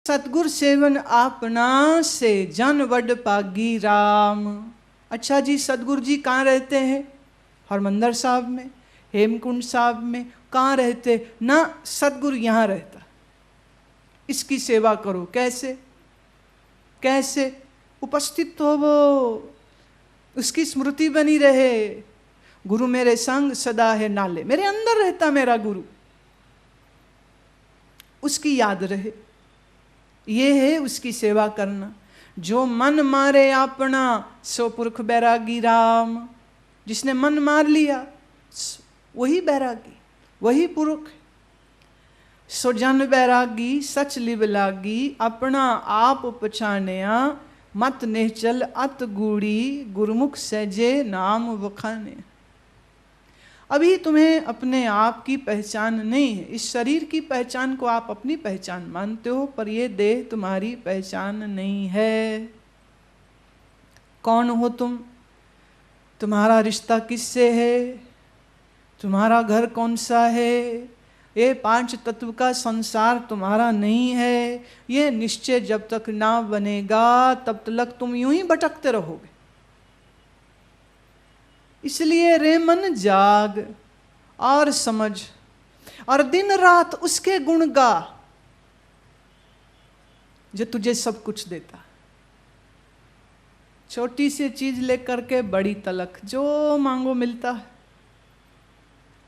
सतगुर सेवन आपना से जन वड पागी राम। अच्छा जी, सतगुरु जी कहाँ रहते हैं? हरमंदर साहब में, हेमकुंड साहब में। कहाँ रहते ना? सतगुरु यहाँ रहता। इसकी सेवा करो। कैसे कैसे? उपस्थित हो वो, उसकी स्मृति बनी रहे। गुरु मेरे संग सदा है नाले, मेरे अंदर रहता मेरा गुरु, उसकी याद रहे। ये है उसकी सेवा करना। जो मन मारे अपना सो पुरख बैरागी राम। जिसने मन मार लिया वही बैरागी, वही पुरख। सो जन बैरागी सच लिव लागी, अपना आप पछानिया मत निश्चल अत गूढ़ी, गुरमुख सहजे नाम वखाने। अभी तुम्हें अपने आप की पहचान नहीं है। इस शरीर की पहचान को आप अपनी पहचान मानते हो, पर यह देह तुम्हारी पहचान नहीं है। कौन हो तुम? तुम्हारा रिश्ता किससे है? तुम्हारा घर कौन सा है? ये पांच तत्व का संसार तुम्हारा नहीं है। ये निश्चय जब तक ना बनेगा तब तक तुम यूं ही भटकते रहोगे। इसलिए रे मन जाग और समझ, और दिन रात उसके गुण गा जो तुझे सब कुछ देता। छोटी सी चीज लेकर के बड़ी तलक, जो मांगो मिलता है,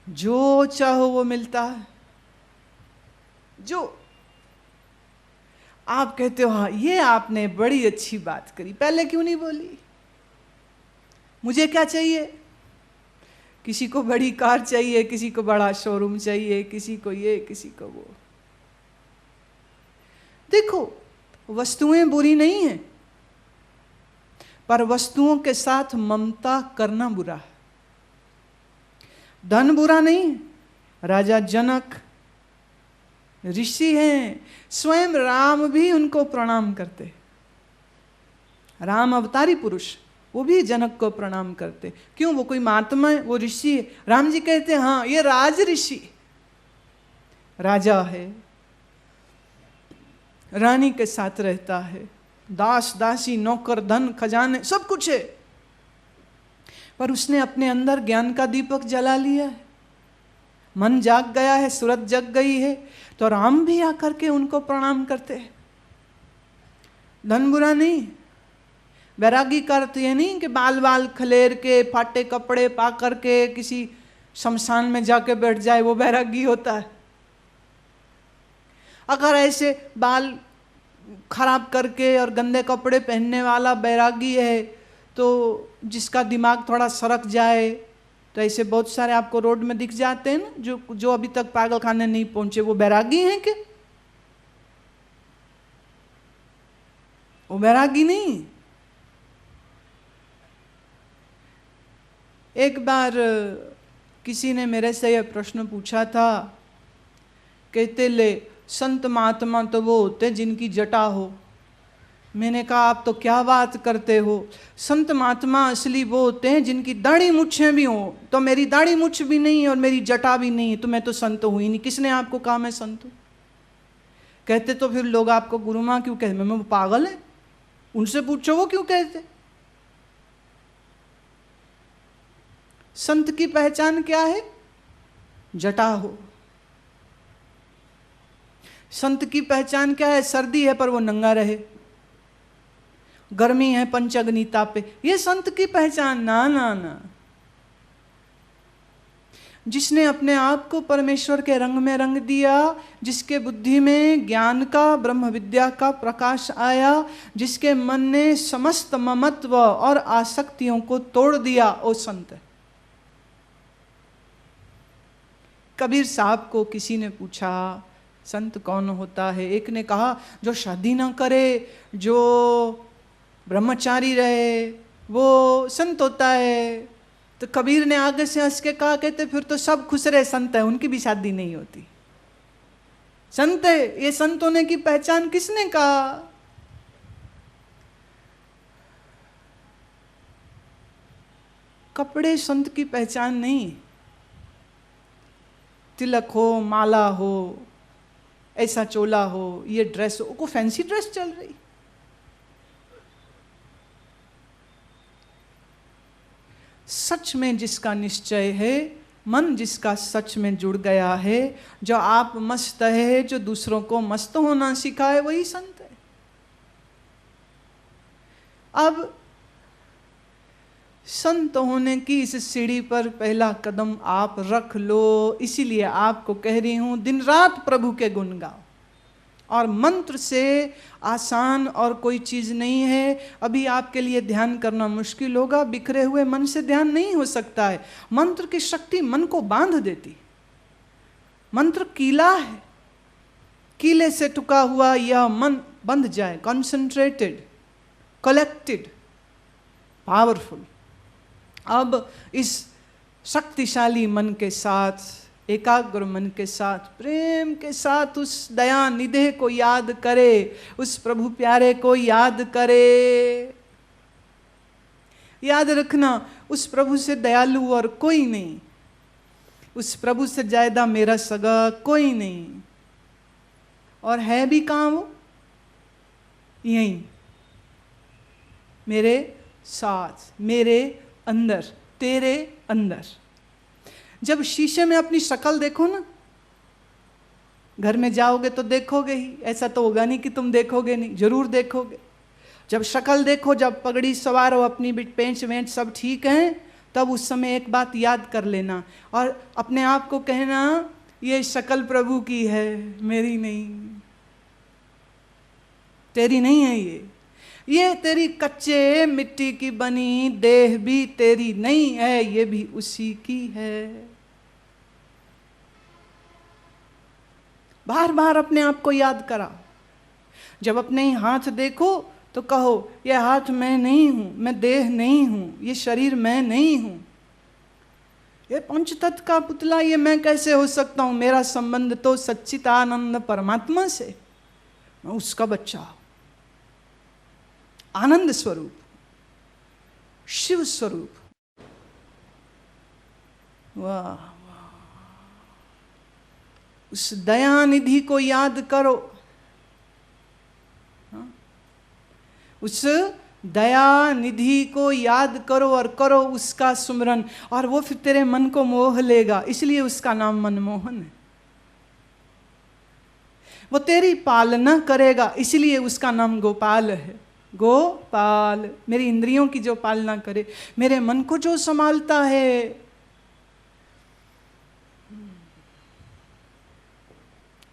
जो चाहो वो मिलता है। जो आप कहते हो हाँ ये आपने बड़ी अच्छी बात करी, पहले क्यों नहीं बोली? मुझे क्या चाहिए? किसी को बड़ी कार चाहिए, किसी को बड़ा शोरूम चाहिए, किसी को ये, किसी को वो। देखो, वस्तुएं बुरी नहीं है, पर वस्तुओं के साथ ममता करना बुरा है। धन बुरा नहीं है। राजा जनक ऋषि हैं, स्वयं राम भी उनको प्रणाम करते। राम अवतारी पुरुष, वो भी जनक को प्रणाम करते। क्यों? वो कोई महात्मा है, वो ऋषि है। राम जी कहते हैं हाँ ये राज ऋषि, राजा है, रानी के साथ रहता है, दास दासी नौकर धन खजाने सब कुछ है, पर उसने अपने अंदर ज्ञान का दीपक जला लिया है। मन जाग गया है, सूरत जग गई है, तो राम भी आकर के उनको प्रणाम करते हैं। धन बुरा नहीं। वैरागी का अर्थ ये नहीं कि बाल बाल खलेर के फाटे कपड़े पा करके किसी शमशान में जाके बैठ जाए, वो वैरागी होता है। अगर ऐसे बाल खराब करके और गंदे कपड़े पहनने वाला बैरागी है, तो जिसका दिमाग थोड़ा सरक जाए, तो ऐसे बहुत सारे आपको रोड में दिख जाते हैं ना, जो अभी तक पागल खाने नहीं पहुंचे, वो बैरागी हैं क्या? वो बैरागी नहीं। एक बार किसी ने मेरे से यह प्रश्न पूछा था, कहते ले संत महात्मा तो वो होते जिनकी जटा हो। मैंने कहा आप तो क्या बात करते हो, संत महात्मा असली वो होते हैं जिनकी दाढ़ी मुच्छें भी हो। तो मेरी दाढ़ी मुछ भी नहीं और मेरी जटा भी नहीं, तो मैं तो संत हुई नहीं। किसने आपको कहा मैं संत हूं? कहते तो फिर लोग आपको गुरु मां क्यों कहते? मैं वो पागल है, उनसे पूछो वो क्यों कहते। संत की पहचान क्या है? जटा हो। संत की पहचान क्या है? सर्दी है पर वो नंगा रहे, गर्मी है पंचअग्नि तापे, ये संत की पहचान ना ना ना। जिसने अपने आप को परमेश्वर के रंग में रंग दिया, जिसके बुद्धि में ज्ञान का ब्रह्म विद्या का प्रकाश आया, जिसके मन ने समस्त ममत्व और आसक्तियों को तोड़ दिया, वो संत है। कबीर साहब को किसी ने पूछा संत कौन होता है? एक ने कहा जो शादी ना करे, जो ब्रह्मचारी रहे, वो संत होता है। तो कबीर ने आगे से हंस के कहा, कहते फिर तो सब खुश रहे संत है, उनकी भी शादी नहीं होती। संत है, ये संत होने की पहचान किसने कहा? कपड़े संत की पहचान नहीं। तिलक हो, माला हो, ऐसा चोला हो, ये ड्रेस हो, को फैंसी ड्रेस चल रही। सच में जिसका निश्चय है, मन जिसका सच में जुड़ गया है, जो आप मस्त है, जो दूसरों को मस्त होना सिखाए, वही संत है। अब संत होने की इस सीढ़ी पर पहला कदम आप रख लो। इसीलिए आपको कह रही हूं, दिन रात प्रभु के गुण गाओ। और मंत्र से आसान और कोई चीज नहीं है। अभी आपके लिए ध्यान करना मुश्किल होगा, बिखरे हुए मन से ध्यान नहीं हो सकता है। मंत्र की शक्ति मन को बांध देती। मंत्र कीला है, कीले से टुका हुआ यह मन बंध जाए, कॉन्सेंट्रेटेड, कलेक्टेड, पावरफुल। अब इस शक्तिशाली मन के साथ, एकाग्र मन के साथ, प्रेम के साथ उस दया निधे को याद करे, उस प्रभु प्यारे को याद करे। याद रखना, उस प्रभु से दयालु और कोई नहीं, उस प्रभु से ज्यादा मेरा सगा कोई नहीं। और है भी कहाँ वो? यहीं मेरे साथ, मेरे अंदर, तेरे अंदर। जब शीशे में अपनी शक्ल देखो ना, घर में जाओगे तो देखोगे ही, ऐसा तो होगा नहीं कि तुम देखोगे नहीं, जरूर देखोगे। जब शक्ल देखो, जब पगड़ी सवार हो, अपनी पेंच वेंच सब ठीक है, तब उस समय एक बात याद कर लेना और अपने आप को कहना, ये शक्ल प्रभु की है, मेरी नहीं, तेरी नहीं है ये तेरी कच्चे मिट्टी की बनी देह भी तेरी नहीं है, ये भी उसी की है। बार बार अपने आप को याद करा। जब अपने ही हाथ देखो तो कहो, यह हाथ मैं नहीं हूं, मैं देह नहीं हूं, ये शरीर मैं नहीं हूं, ये पंचतत्व का पुतला, ये मैं कैसे हो सकता हूं? मेरा संबंध तो सच्चिदानंद परमात्मा से, मैं उसका बच्चा हूं, आनंद स्वरूप, शिव स्वरूप। वाह, उस दयानिधि को याद करो, उस दयानिधि को याद करो और करो उसका सुमरन, और वो फिर तेरे मन को मोह लेगा। इसलिए उसका नाम मनमोहन है। वो तेरी पालना करेगा, इसलिए उसका नाम गोपाल है। गोपाल, मेरी इंद्रियों की जो पालना करे, मेरे मन को जो संभालता है।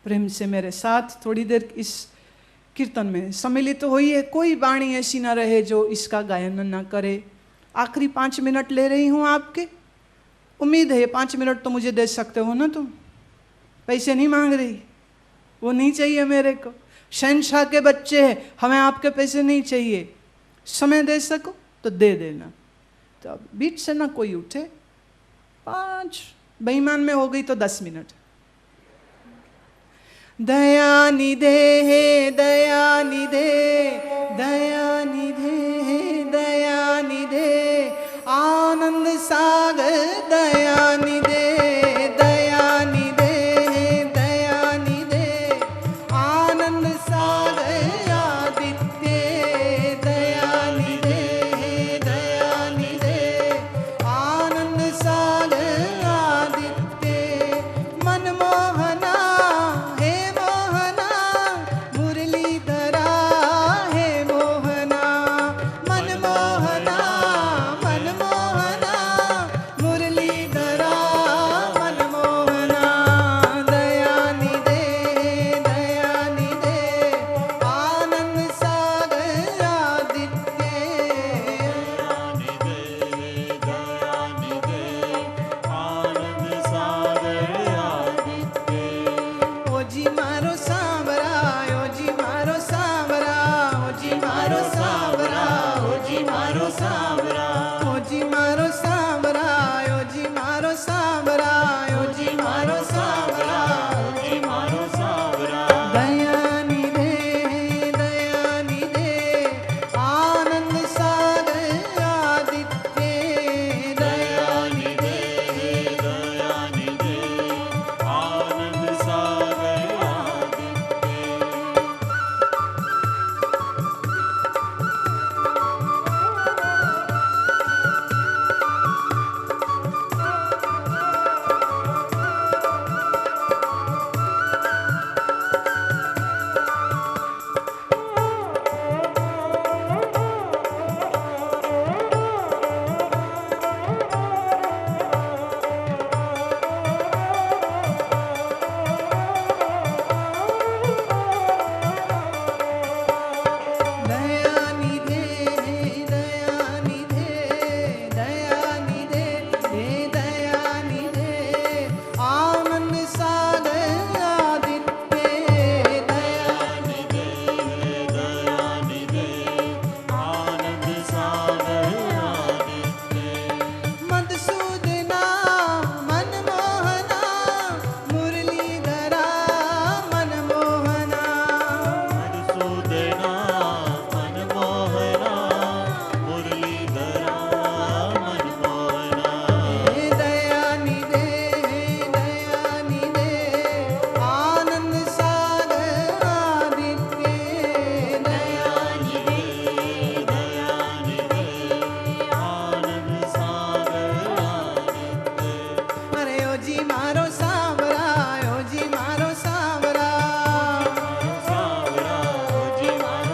प्रेम से मेरे साथ थोड़ी देर इस कीर्तन में सम्मिलित होइए। है कोई वाणी ऐसी ना रहे जो इसका गायन ना करे। आखिरी 5 मिनट ले रही हूं आपके, उम्मीद है 5 मिनट तो मुझे दे सकते हो ना तुम। पैसे नहीं मांग रही, वो नहीं चाहिए मेरे को। शहंशाह के बच्चे हैं, हमें आपके पैसे नहीं चाहिए। समय दे सको तो दे देना। तो बीच से ना कोई उठे। 5 बेईमान में हो गई तो 10 मिनट। दयानिधे हे दयानिधे, दयानिधे हे दयानिधे, आनंद सागर दयानिधे, दयानिधे हे दयानिधे, आनंद सागर आदित्य, दयानिधे हे दयानिधे, आनंद सागर आदित्य, मनमोहना मदना मन मोहना मुरलीधरा मन मोहना। हे दया निधे आनंद सागर आदित्य दया निधे आनंद सागर आदित्य। अरे ओ जी मारो सावरा ओ जी मारो सावरा सावरा ओ जी मारो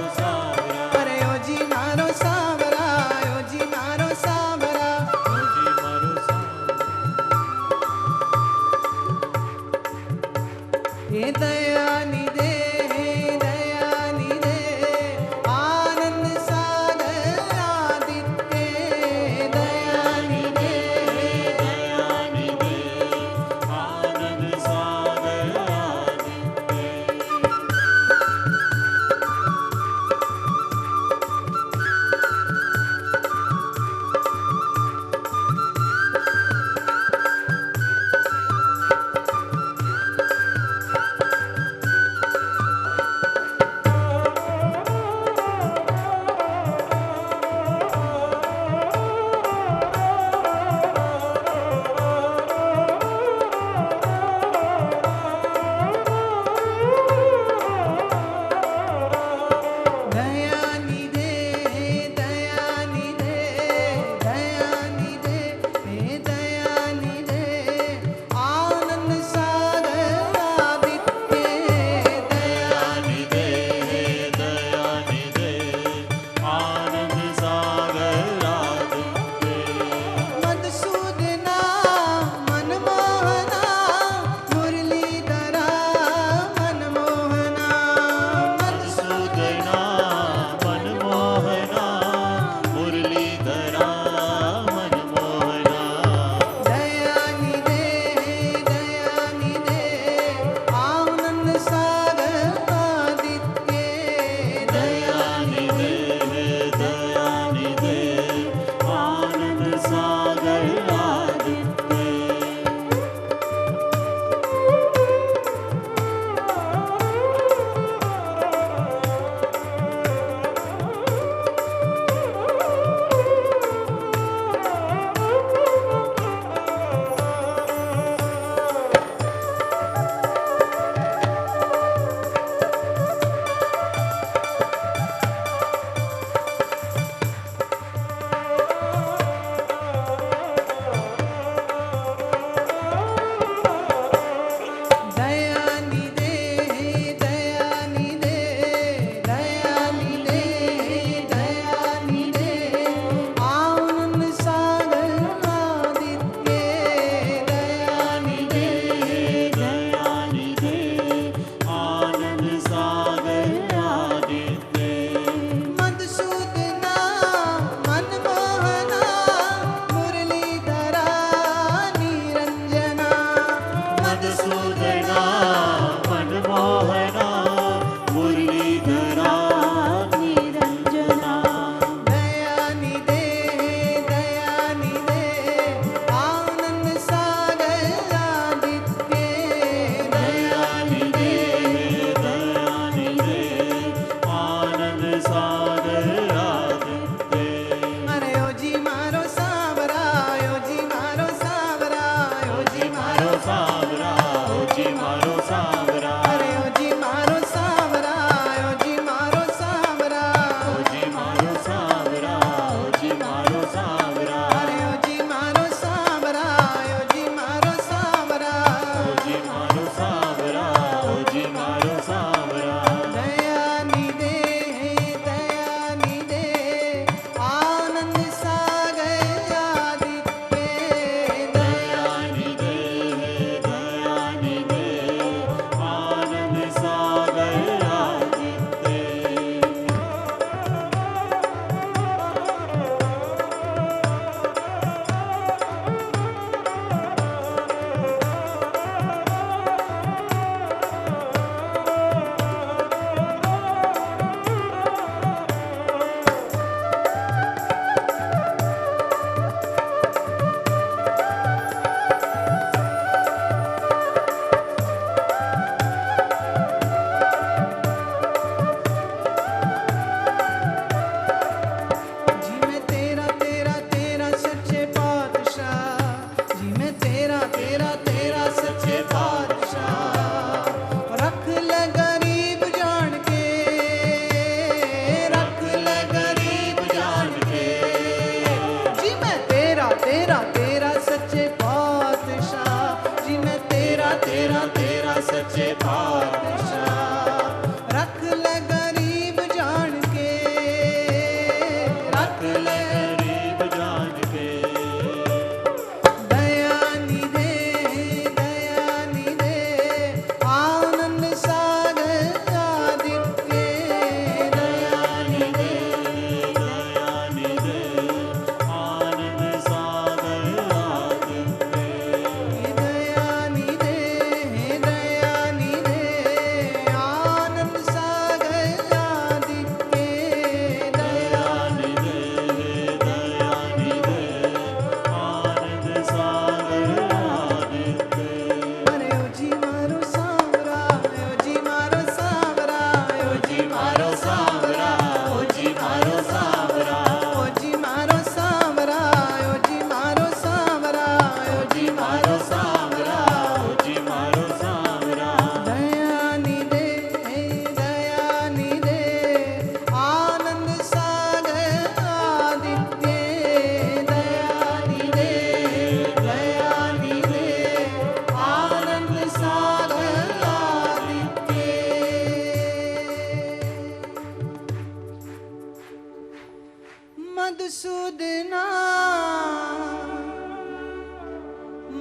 मधुसूदना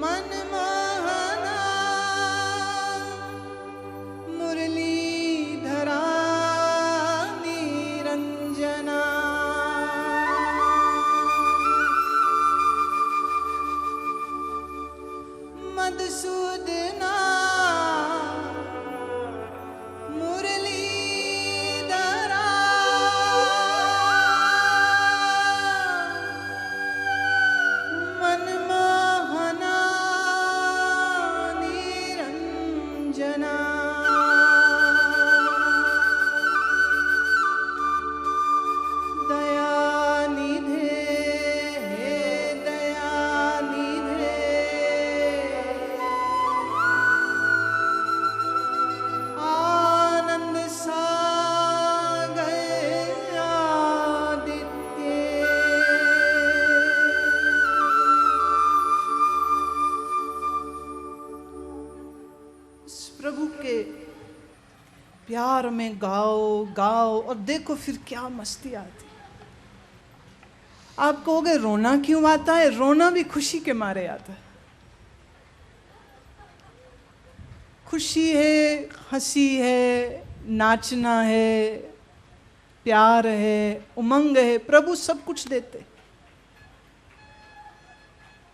मनमोहना मुरलीधरा निरंजना। मधुसूदना मुरलीधरा मनमोहना निरंजना। दयानिधे हे दयानिधे आनंद सागर आदित्य। इस प्रभु के प्यार में गाओ गाओ और देखो फिर क्या मस्ती आती। आप कहोगे रोना क्यों आता है? रोना भी खुशी के मारे आता है। खुशी है, हंसी है, नाचना है, प्यार है, उमंग है, प्रभु सब कुछ देते।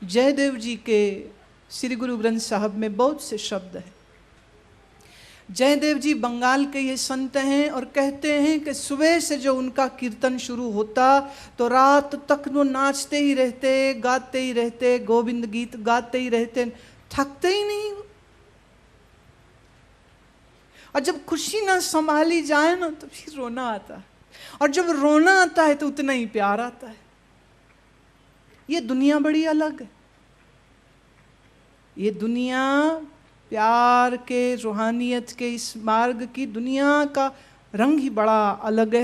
जयदेव जी के श्री गुरु ग्रंथ साहब में बहुत से शब्द हैं। जयदेव जी बंगाल के ये संत हैं और कहते हैं कि सुबह से जो उनका कीर्तन शुरू होता तो रात तक वो नाचते ही रहते, गाते ही रहते, गोविंद गीत गाते ही रहते, थकते ही नहीं। और जब खुशी ना संभाली जाए ना तो फिर रोना आता है, और जब रोना आता है तो उतना ही प्यार आता है। ये दुनिया बड़ी अलग है। ये दुनिया प्यार के, रूहानियत के इस मार्ग की दुनिया का रंग ही बड़ा अलग है।